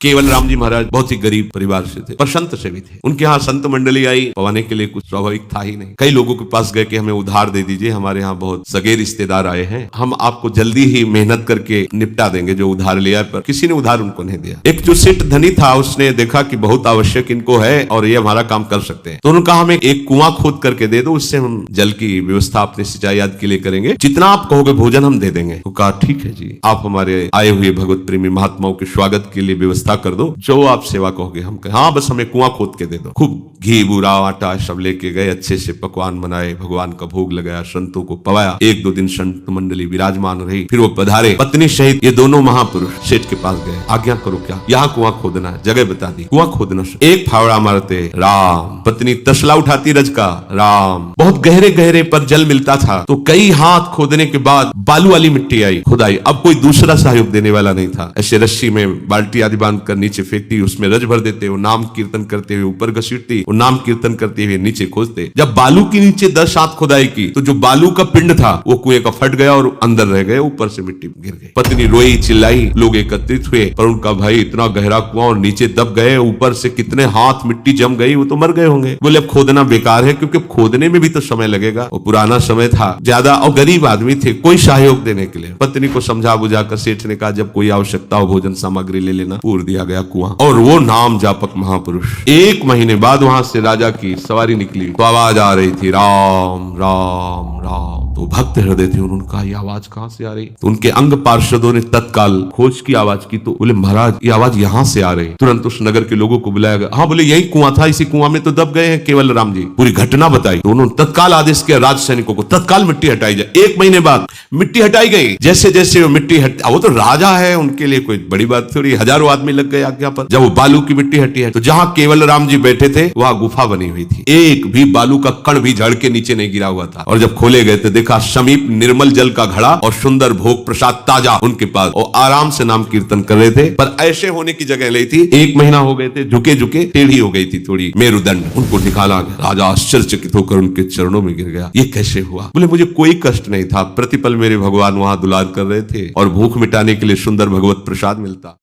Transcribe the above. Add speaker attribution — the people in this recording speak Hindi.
Speaker 1: केवल राम जी महाराज बहुत ही गरीब परिवार से थे, पर संत से भी थे। उनके यहाँ संत मंडली आई, पवाने के लिए कुछ स्वाभाविक था ही नहीं। कई लोगों के पास गए कि हमें उधार दे दीजिए, हमारे यहाँ बहुत सगे रिश्तेदार आए हैं, हम आपको जल्दी ही मेहनत करके निपटा देंगे जो उधार लिया। पर किसी ने उधार उनको नहीं दिया। एक जो सेठ धनी था उसने देखा कि बहुत आवश्यक इनको है और ये हमारा काम कर सकते हैं, तो उन्होंने कहा हमें एक कुआं खोद करके दे दो, उससे हम जल की व्यवस्था अपने सिंचाई आदि के लिए करेंगे, जितना आप कहोगे भोजन हम दे देंगे। तो कहा ठीक है जी, आप हमारे आए हुए भगवत प्रेमी महात्माओं के स्वागत के लिए व्यवस्था कर दो, जो आप सेवा कहोगे हम कहें। हाँ बस हमें कुआं खोद के दे दो। खूब घी बूरा आटा सब लेके गए, अच्छे से पकवान बनाए, भगवान का भोग लगाया, संतों को पवाया। एक दो दिन संत मंडली विराजमान रही, फिर वो पधारे, पत्नी सहित ये दोनों महापुरुष सेठ के पास गए। आज्ञा करो क्या, यहाँ कुआं खोदना है, जगह बता दी। कुआं खोदना, एक फावड़ा मारते राम, पत्नी तसला उठाती रज का राम। बहुत गहरे गहरे पर जल मिलता था, तो कई हाथ खोदने के बाद बालू वाली मिट्टी आई, खुदाई। अब कोई दूसरा सहयोग देने वाला नहीं था। ऐसे रस्सी में बाल्टी आदि बांध कर नीचे फेंकती, उसमें रज भर देते, वो नाम कीर्तन करते हुए ऊपर घसीटती, वो नाम कीर्तन करते हुए नीचे खोदते। जब बालू के नीचे 10 हाथ खुदाई की, तो जो बालू का पिंड था वो कुएं का फट गया और अंदर रह गए, ऊपर से मिट्टी गिर गई। पत्नी रोई चिल्लाई, लोग एकत्रित हुए, पर उनका भाई इतना गहरा कुआं और नीचे दब गए, ऊपर से कितने हाथ मिट्टी जम गई, वो तो मर गए होंगे। बोले अब खोदना बेकार है, क्योंकि खोदने में भी तो समय लगेगा। वो पुराना समय था ज्यादा और गरीब आदमी थे, कोई सहयोग देने के लिए। पत्नी को समझा बुझाकर सेठ ने कहा जब कोई आवश्यकता हो भोजन सामग्री ले लेना। पूर दिया गया कुआं, और वो नाम जापक महापुरुष। 1 महीने बाद वहां से राजा की सवारी निकली, तो आवाज आ रही थी राम राम राम। तो भक्त हृदय थे, उन्होंने कहा ये आवाज कहां से आ रही। तो उनके अंग पार्षदों ने तत्काल खोज की आवाज की, तो बोले महाराज ये आवाज यहां से आ रही। तुरंत उस नगर के लोगों को बुलाया गया। हाँ बोले यही कुआं था, इसी कुआं में तो दब गए हैं केवल राम जी। पूरी घटना बताई, तो उन्होंने तत्काल आदेश किया राज सैनिकों को, तत्काल मिट्टी हटाई जाए। 1 महीने बाद मिट्टी हटाई गई। जैसे जैसे वो मिट्टी वो तो राजा है, उनके लिए कोई बड़ी बात थोड़ी, हजारों आदमी लग गए आज्ञा पर। जब वो बालू की मिट्टी हटी है, तो जहां केवल राम जी बैठे थे वहां गुफा बनी हुई थी, एक भी बालू का कण भी झड़ के नीचे नहीं गिरा हुआ था। और जब खोले गए तो देखा समीप निर्मल जल का घड़ा और सुंदर भोग प्रसाद ताजा उनके पास, और आराम से नाम कीर्तन कर रहे थे। पर ऐसे होने की जगह नहीं थी। 1 महीना हो गए थे, झुके झुके टेढ़ी हो गई थी थोड़ी मेरुदंड। उनको निकाला गया। राजा आश्चर्यचकित होकर उनके चरणों में गिर गया। ये कैसे हुआ? बोले मुझे कोई कष्ट नहीं था, प्रतिपल मेरे भगवान वहां दुलार कर रहे थे और भूख मिटाने के लिए सुंदर भगवत प्रसाद मिलता।